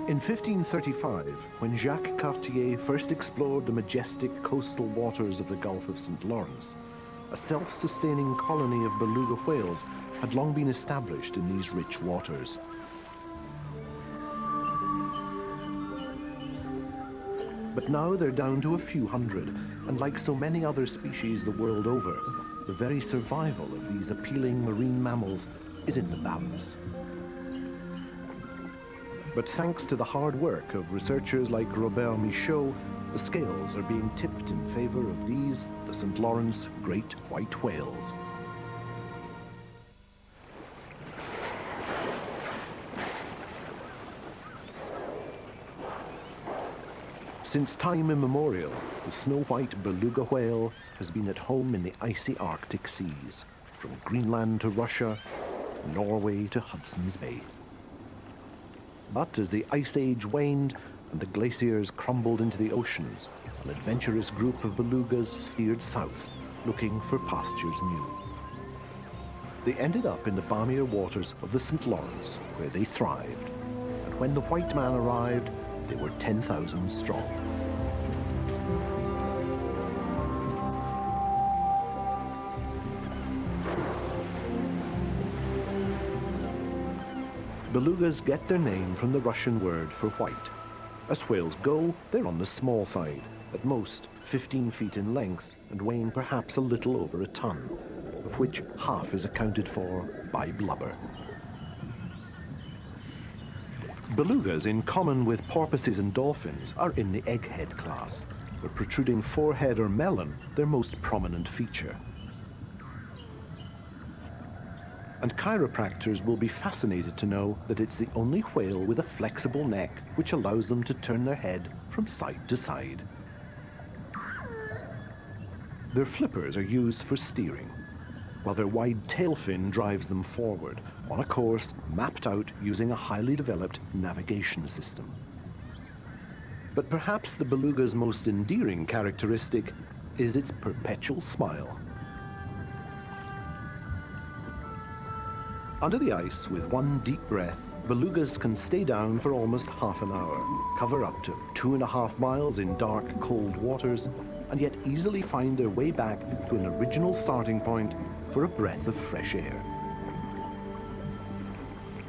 In 1535, when Jacques Cartier first explored the majestic coastal waters of the Gulf of St. Lawrence, a self-sustaining colony of beluga whales had long been established in these rich waters. But now they're down to a few hundred, and like so many other species the world over, the very survival of these appealing marine mammals is in the balance. But thanks to the hard work of researchers like Robert Michaud, the scales are being tipped in favor of these, the St. Lawrence great white whales. Since time immemorial, the snow-white beluga whale has been at home in the icy Arctic seas, from Greenland to Russia, Norway to Hudson's Bay. But as the Ice Age waned and the glaciers crumbled into the oceans, an adventurous group of belugas steered south, looking for pastures new. They ended up in the balmier waters of the St. Lawrence, where they thrived. And when the white man arrived, they were 10,000 strong. Belugas get their name from the Russian word for white. As whales go, they're on the small side, at most 15 feet in length and weighing perhaps a little over a ton, of which half is accounted for by blubber. Belugas, in common with porpoises and dolphins, are in the egghead class, the protruding forehead or melon their most prominent feature. And chiropractors will be fascinated to know that it's the only whale with a flexible neck which allows them to turn their head from side to side. Their flippers are used for steering, while their wide tail fin drives them forward on a course mapped out using a highly developed navigation system. But perhaps the beluga's most endearing characteristic is its perpetual smile. Under the ice, with one deep breath, belugas can stay down for almost half an hour, cover up to 2.5 miles in dark, cold waters, and yet easily find their way back to an original starting point for a breath of fresh air.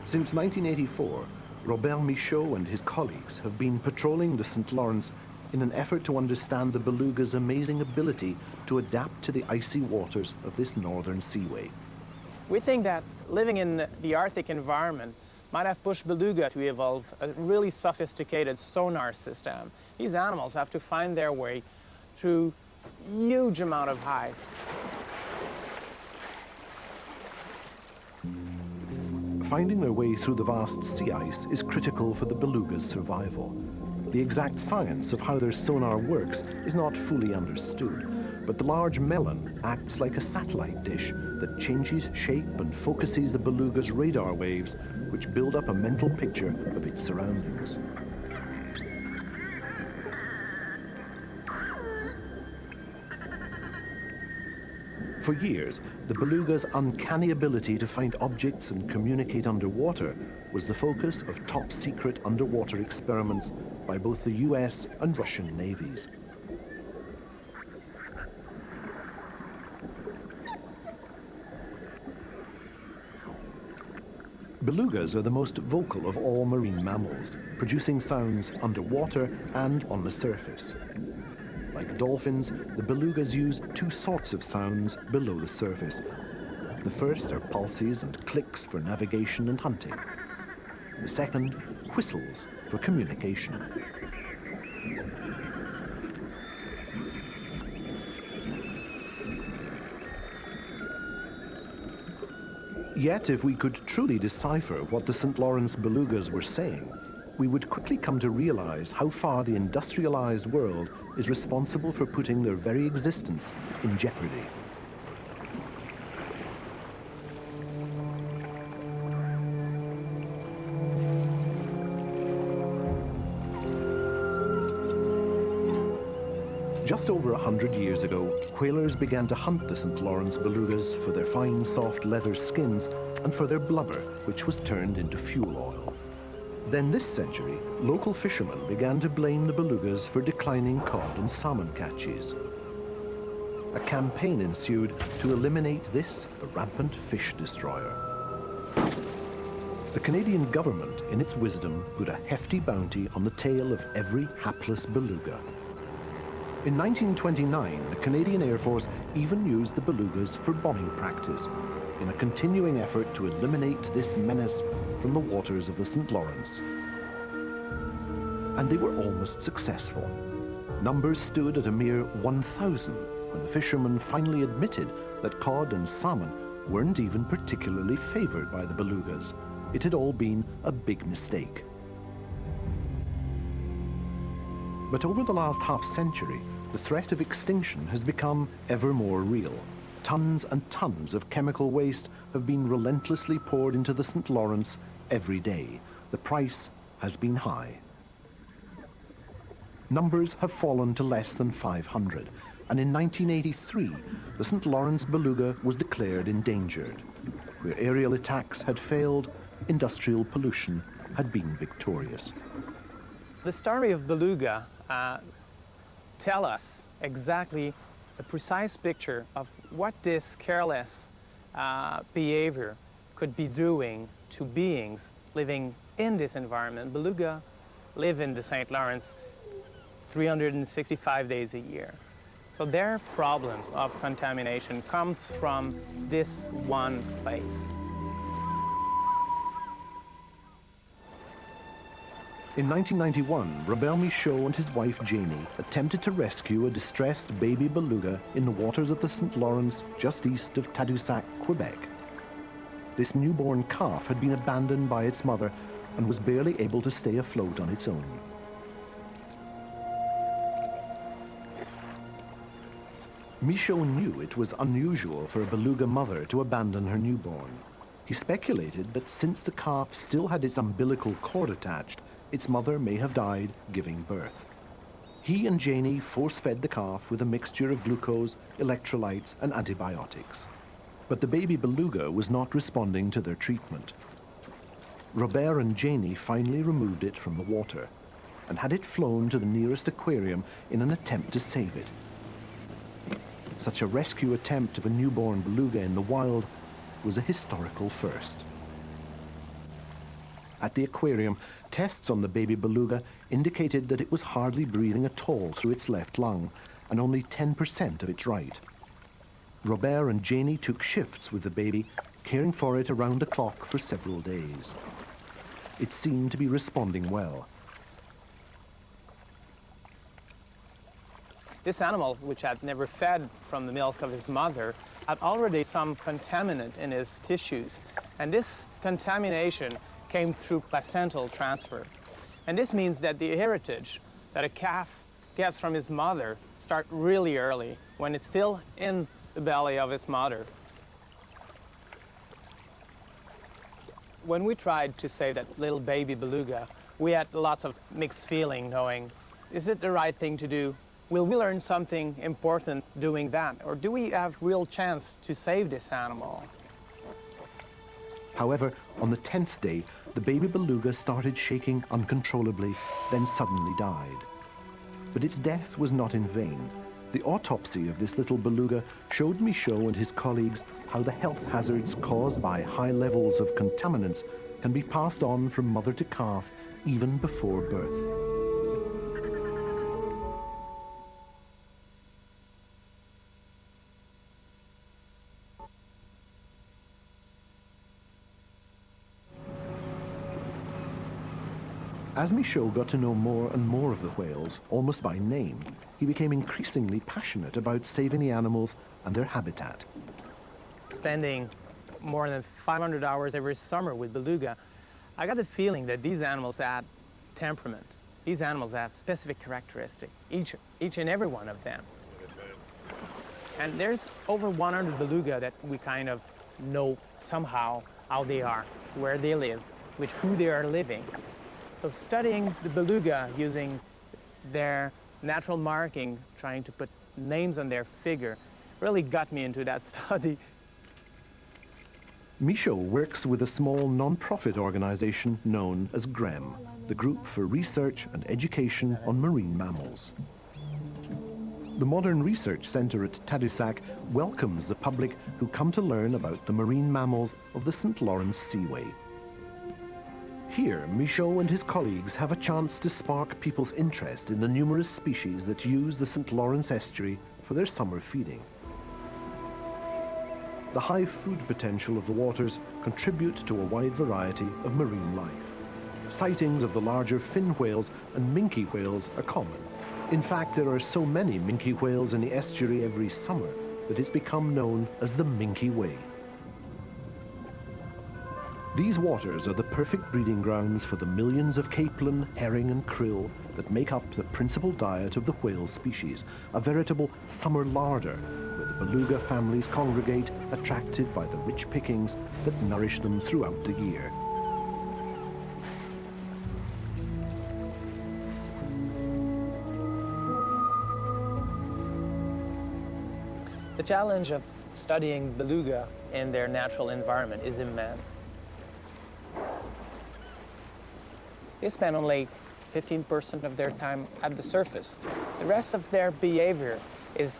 Since 1984, Robert Michaud and his colleagues have been patrolling the St. Lawrence in an effort to understand the beluga's amazing ability to adapt to the icy waters of this northern seaway. We think that living in the Arctic environment might have pushed beluga to evolve a really sophisticated sonar system. These animals have to find their way through a huge amount of ice. Finding their way through the vast sea ice is critical for the beluga's survival. The exact science of how their sonar works is not fully understood, but the large melon acts like a satellite dish that changes shape and focuses the beluga's radar waves, which build up a mental picture of its surroundings. For years, the beluga's uncanny ability to find objects and communicate underwater was the focus of top-secret underwater experiments by both the US and Russian navies. Belugas are the most vocal of all marine mammals, producing sounds underwater and on the surface. Like dolphins, the belugas use two sorts of sounds below the surface. The first are pulses and clicks for navigation and hunting. The second, whistles for communication. Yet, if we could truly decipher what the St. Lawrence belugas were saying, we would quickly come to realize how far the industrialized world is responsible for putting their very existence in jeopardy. Just over 100 years ago, whalers began to hunt the St. Lawrence belugas for their fine, soft leather skins and for their blubber, which was turned into fuel oil. Then this century, local fishermen began to blame the belugas for declining cod and salmon catches. A campaign ensued to eliminate this, the rampant fish destroyer. The Canadian government, in its wisdom, put a hefty bounty on the tail of every hapless beluga. In 1929, the Canadian Air Force even used the belugas for bombing practice, in a continuing effort to eliminate this menace from the waters of the St. Lawrence. And they were almost successful. Numbers stood at a mere 1,000 when the fishermen finally admitted that cod and salmon weren't even particularly favored by the belugas. It had all been a big mistake. But over the last half-century, the threat of extinction has become ever more real. Tons and tons of chemical waste have been relentlessly poured into the St. Lawrence every day. The price has been high. Numbers have fallen to less than 500, and in 1983, the St. Lawrence beluga was declared endangered. Where aerial attacks had failed, industrial pollution had been victorious. The story of beluga tell us exactly a precise picture of what this careless behavior could be doing to beings living in this environment. Beluga live in the St. Lawrence 365 days a year. So their problems of contamination comes from this one place. In 1991, Robert Michaud and his wife Janie attempted to rescue a distressed baby beluga in the waters of the St. Lawrence just east of Tadoussac, Quebec. This newborn calf had been abandoned by its mother and was barely able to stay afloat on its own. Michaud knew it was unusual for a beluga mother to abandon her newborn. He speculated that since the calf still had its umbilical cord attached, its mother may have died giving birth. He and Janie force-fed the calf with a mixture of glucose, electrolytes, and antibiotics. But the baby beluga was not responding to their treatment. Robert and Janie finally removed it from the water and had it flown to the nearest aquarium in an attempt to save it. Such a rescue attempt of a newborn beluga in the wild was a historical first. At the aquarium, tests on the baby beluga indicated that it was hardly breathing at all through its left lung, and only 10% of its right. Robert and Janie took shifts with the baby, caring for it around the clock for several days. It seemed to be responding well. This animal, which had never fed from the milk of his mother, had already some contaminant in his tissues, and this contamination came through placental transfer. And this means that the heritage that a calf gets from his mother starts really early, when it's still in the belly of its mother. When we tried to save that little baby beluga, we had lots of mixed feeling, knowing, is it the right thing to do? Will we learn something important doing that? Or do we have real chance to save this animal? However, on the 10th day, the baby beluga started shaking uncontrollably, then suddenly died. But its death was not in vain. The autopsy of this little beluga showed Michaud and his colleagues how the health hazards caused by high levels of contaminants can be passed on from mother to calf even before birth. As Michaud got to know more and more of the whales, almost by name, he became increasingly passionate about saving the animals and their habitat. Spending more than 500 hours every summer with beluga, I got the feeling that these animals had temperament. These animals have specific characteristics, each and every one of them. And there's over 100 beluga that we kind of know somehow how they are, where they live, with who they are living. So studying the beluga using their natural marking, trying to put names on their figure, really got me into that study. Michaud works with a small non-profit organization known as GREM, the Group for Research and Education on Marine Mammals. The Modern Research Center at Tadoussac welcomes the public who come to learn about the marine mammals of the St. Lawrence Seaway. Here, Michaud and his colleagues have a chance to spark people's interest in the numerous species that use the St. Lawrence estuary for their summer feeding. The high food potential of the waters contribute to a wide variety of marine life. Sightings of the larger fin whales and minke whales are common. In fact, there are so many minke whales in the estuary every summer that it's become known as the Minke Way. These waters are the perfect breeding grounds for the millions of capelin, herring and krill that make up the principal diet of the whale species, a veritable summer larder where the beluga families congregate, attracted by the rich pickings that nourish them throughout the year. The challenge of studying beluga in their natural environment is immense. They spend only 15% of their time at the surface. The rest of their behavior is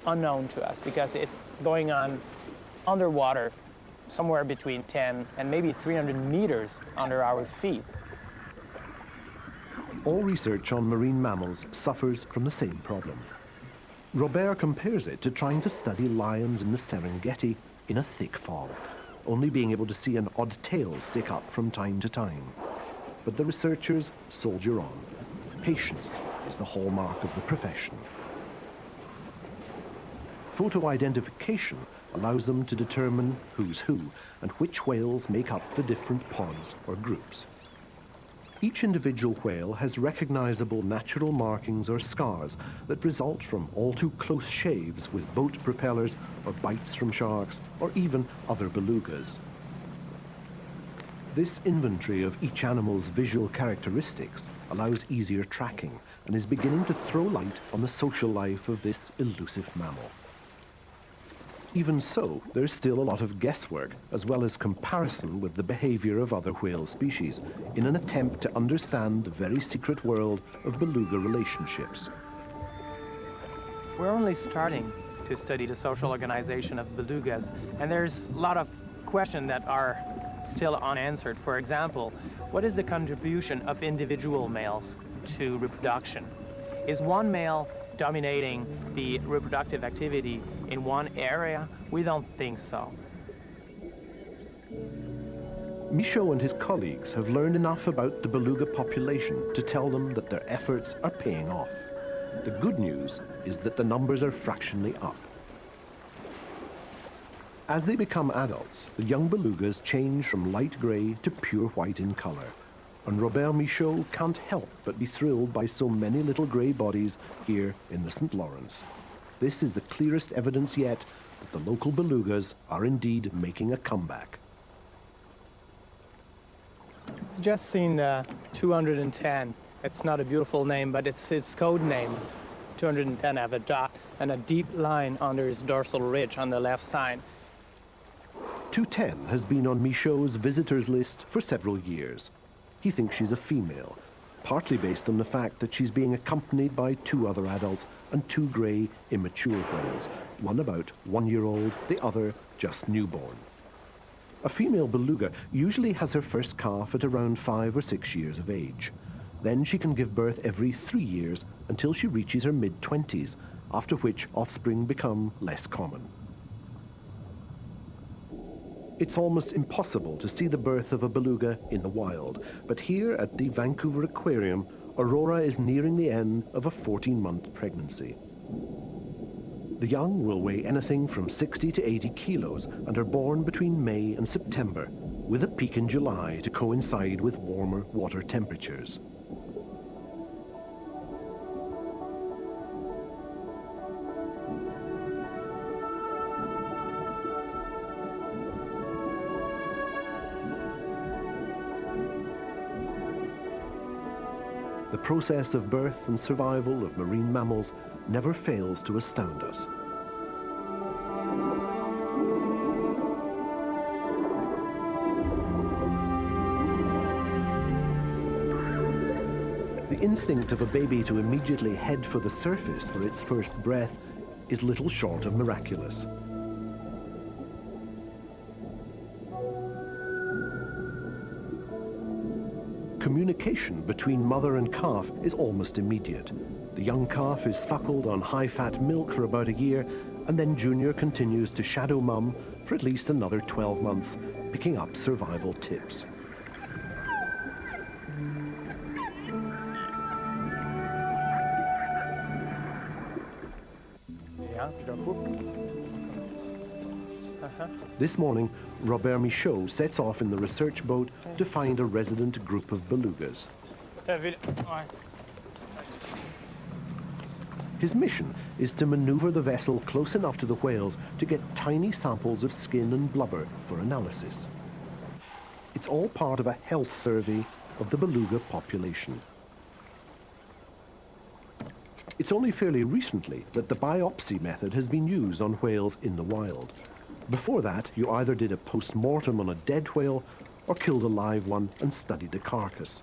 unknown to us because it's going on underwater, somewhere between 10 and maybe 300 meters under our feet. All research on marine mammals suffers from the same problem. Robert compares it to trying to study lions in the Serengeti in a thick fog, only being able to see an odd tail stick up from time to time. But the researchers soldier on. Patience is the hallmark of the profession. Photo identification allows them to determine who's who and which whales make up the different pods or groups. Each individual whale has recognizable natural markings or scars that result from all too close shaves with boat propellers or bites from sharks or even other belugas. This inventory of each animal's visual characteristics allows easier tracking and is beginning to throw light on the social life of this elusive mammal. Even so, there's still a lot of guesswork as well as comparison with the behavior of other whale species in an attempt to understand the very secret world of beluga relationships. We're only starting to study the social organization of belugas, and there's a lot of questions that are still unanswered. For example, what is the contribution of individual males to reproduction? Is one male dominating the reproductive activity in one area? We don't think so. Michaud and his colleagues have learned enough about the beluga population to tell them that their efforts are paying off. The good news is that the numbers are fractionally up. As they become adults, the young belugas change from light grey to pure white in colour. And Robert Michaud can't help but be thrilled by so many little grey bodies here in the St. Lawrence. This is the clearest evidence yet that the local belugas are indeed making a comeback. I've just seen 210. It's not a beautiful name, but it's its code name. 210 have a dot and a deep line under its dorsal ridge on the left side. 210 has been on Michaud's visitors list for several years. He thinks she's a female, partly based on the fact that she's being accompanied by two other adults and two grey immature whales, one about 1 year old, the other just newborn. A female beluga usually has her first calf at around 5 or 6 years of age. Then she can give birth every 3 years until she reaches her mid-20s, after which offspring become less common. It's almost impossible to see the birth of a beluga in the wild, but here at the Vancouver Aquarium, Aurora is nearing the end of a 14-month pregnancy. The young will weigh anything from 60 to 80 kilos and are born between May and September, with a peak in July to coincide with warmer water temperatures. The process of birth and survival of marine mammals never fails to astound us. The instinct of a baby to immediately head for the surface for its first breath is little short of miraculous. Communication between mother and calf is almost immediate. The young calf is suckled on high-fat milk for about a year, and then Junior continues to shadow mum for at least another 12 months, picking up survival tips. This morning, Robert Michaud sets off in the research boat to find a resident group of belugas. His mission is to maneuver the vessel close enough to the whales to get tiny samples of skin and blubber for analysis. It's all part of a health survey of the beluga population. It's only fairly recently that the biopsy method has been used on whales in the wild. Before that, you either did a post-mortem on a dead whale or killed a live one and studied the carcass.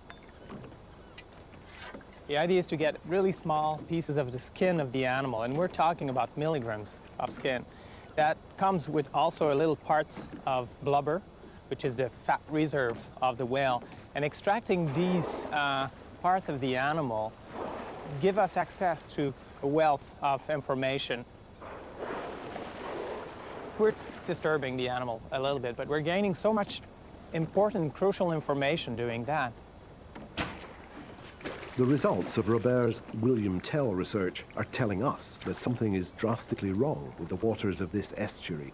The idea is to get really small pieces of the skin of the animal, and we're talking about milligrams of skin. That comes with also a little parts of blubber, which is the fat reserve of the whale. And extracting these parts of the animal give us access to a wealth of information. We're disturbing the animal a little bit, but we're gaining so much important, crucial information doing that. The results of Robert's William Tell research are telling us that something is drastically wrong with the waters of this estuary.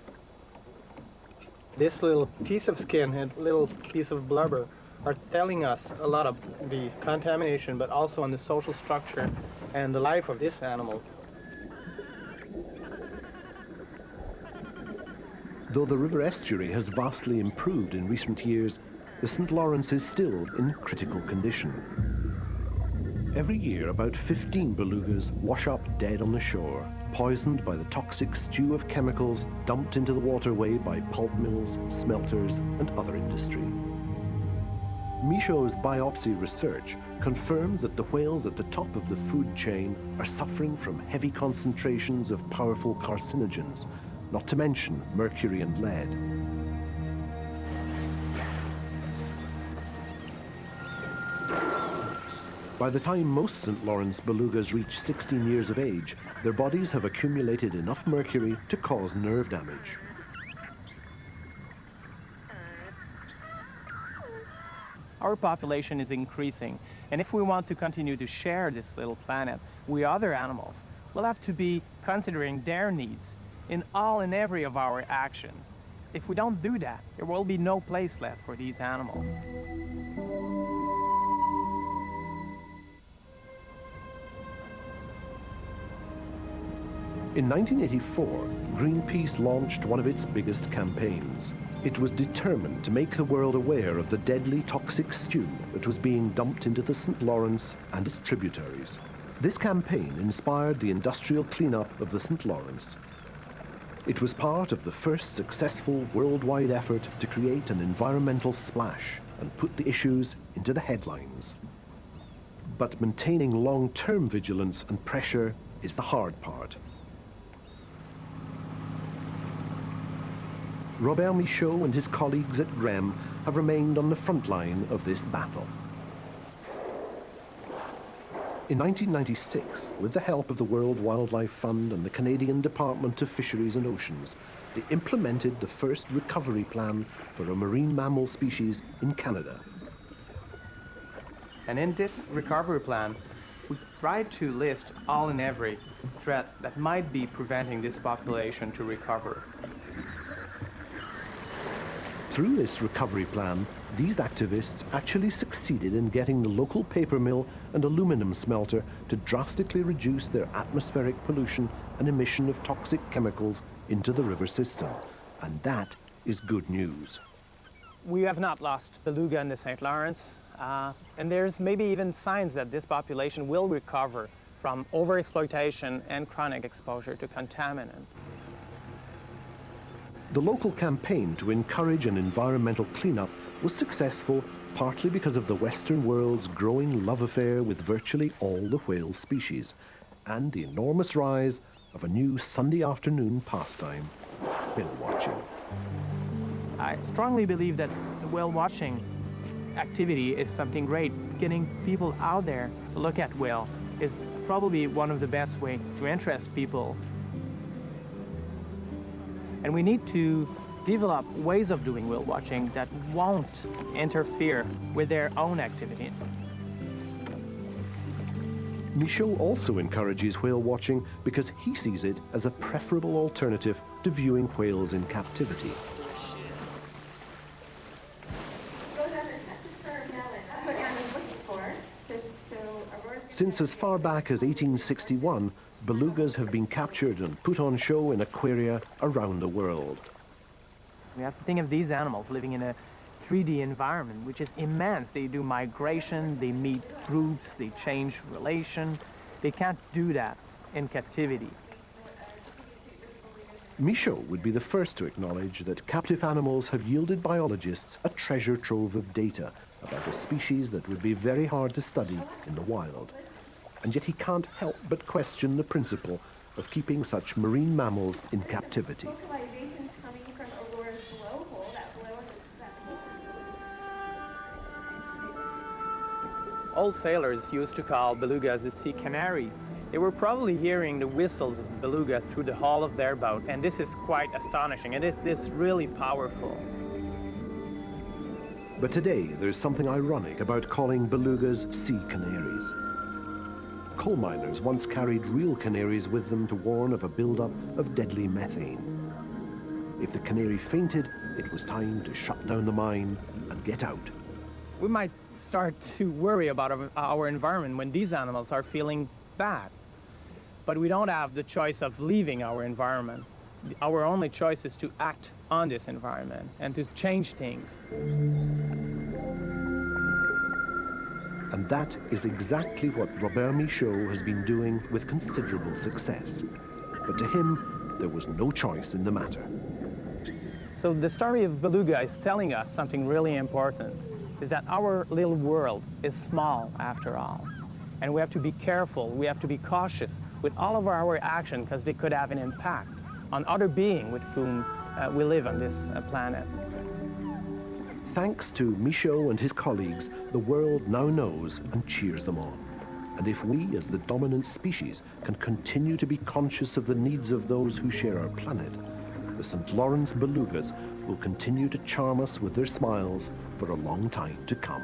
This little piece of skin and little piece of blubber are telling us a lot of the contamination, but also on the social structure and the life of this animal. Though the river estuary has vastly improved in recent years, the St. Lawrence is still in critical condition. Every year, about 15 belugas wash up dead on the shore, poisoned by the toxic stew of chemicals dumped into the waterway by pulp mills, smelters, and other industry. Michaud's biopsy research confirms that the whales at the top of the food chain are suffering from heavy concentrations of powerful carcinogens, not to mention mercury and lead. By the time most St. Lawrence belugas reach 16 years of age, their bodies have accumulated enough mercury to cause nerve damage. Our population is increasing, and if we want to continue to share this little planet with other animals, we'll have to be considering their needs in all and every of our actions. If we don't do that, there will be no place left for these animals. In 1984, Greenpeace launched one of its biggest campaigns. It was determined to make the world aware of the deadly toxic stew that was being dumped into the St. Lawrence and its tributaries. This campaign inspired the industrial cleanup of the St. Lawrence. It was part of the first successful worldwide effort to create an environmental splash and put the issues into the headlines. But maintaining long-term vigilance and pressure is the hard part. Robert Michaud and his colleagues at GREM have remained on the front line of this battle. In 1996, with the help of the World Wildlife Fund and the Canadian Department of Fisheries and Oceans, they implemented the first recovery plan for a marine mammal species in Canada. And in this recovery plan, we tried to list all and every threat that might be preventing this population to recover. Through this recovery plan, these activists actually succeeded in getting the local paper mill and aluminum smelter to drastically reduce their atmospheric pollution and emission of toxic chemicals into the river system. And that is good news. We have not lost beluga in the St. Lawrence, and there's maybe even signs that this population will recover from overexploitation and chronic exposure to contaminants. The local campaign to encourage an environmental cleanup was successful partly because of the Western world's growing love affair with virtually all the whale species and the enormous rise of a new Sunday afternoon pastime, whale watching. I strongly believe that the whale watching activity is something great. Getting people out there to look at whale is probably one of the best ways to interest people. And we need to develop ways of doing whale watching that won't interfere with their own activity. Michaud also encourages whale watching because he sees it as a preferable alternative to viewing whales in captivity. Since as far back as 1861, belugas have been captured and put on show in aquaria around the world. We have to think of these animals living in a 3D environment, which is immense. They do migration, they meet groups, they change relation. They can't do that in captivity. Michaud would be the first to acknowledge that captive animals have yielded biologists a treasure trove of data about a species that would be very hard to study in the wild. And yet he can't help but question the principle of keeping such marine mammals in captivity. Old sailors used to call belugas the sea canary. They were probably hearing the whistles of the beluga through the hull of their boat, and this is quite astonishing, and it is really powerful. But today, there's something ironic about calling belugas sea canaries. Coal miners once carried real canaries with them to warn of a buildup of deadly methane. If the canary fainted, it was time to shut down the mine and get out. We might start to worry about our environment when these animals are feeling bad. But we don't have the choice of leaving our environment. Our only choice is to act on this environment and to change things. And that is exactly what Robert Michaud has been doing with considerable success. But to him, there was no choice in the matter. So the story of beluga is telling us something really important, is that our little world is small after all. And we have to be careful, we have to be cautious with all of our actions because they could have an impact on other beings with whom we live on this planet. Thanks to Michaud and his colleagues, the world now knows and cheers them on. And if we, as the dominant species, can continue to be conscious of the needs of those who share our planet, the St. Lawrence belugas will continue to charm us with their smiles for a long time to come.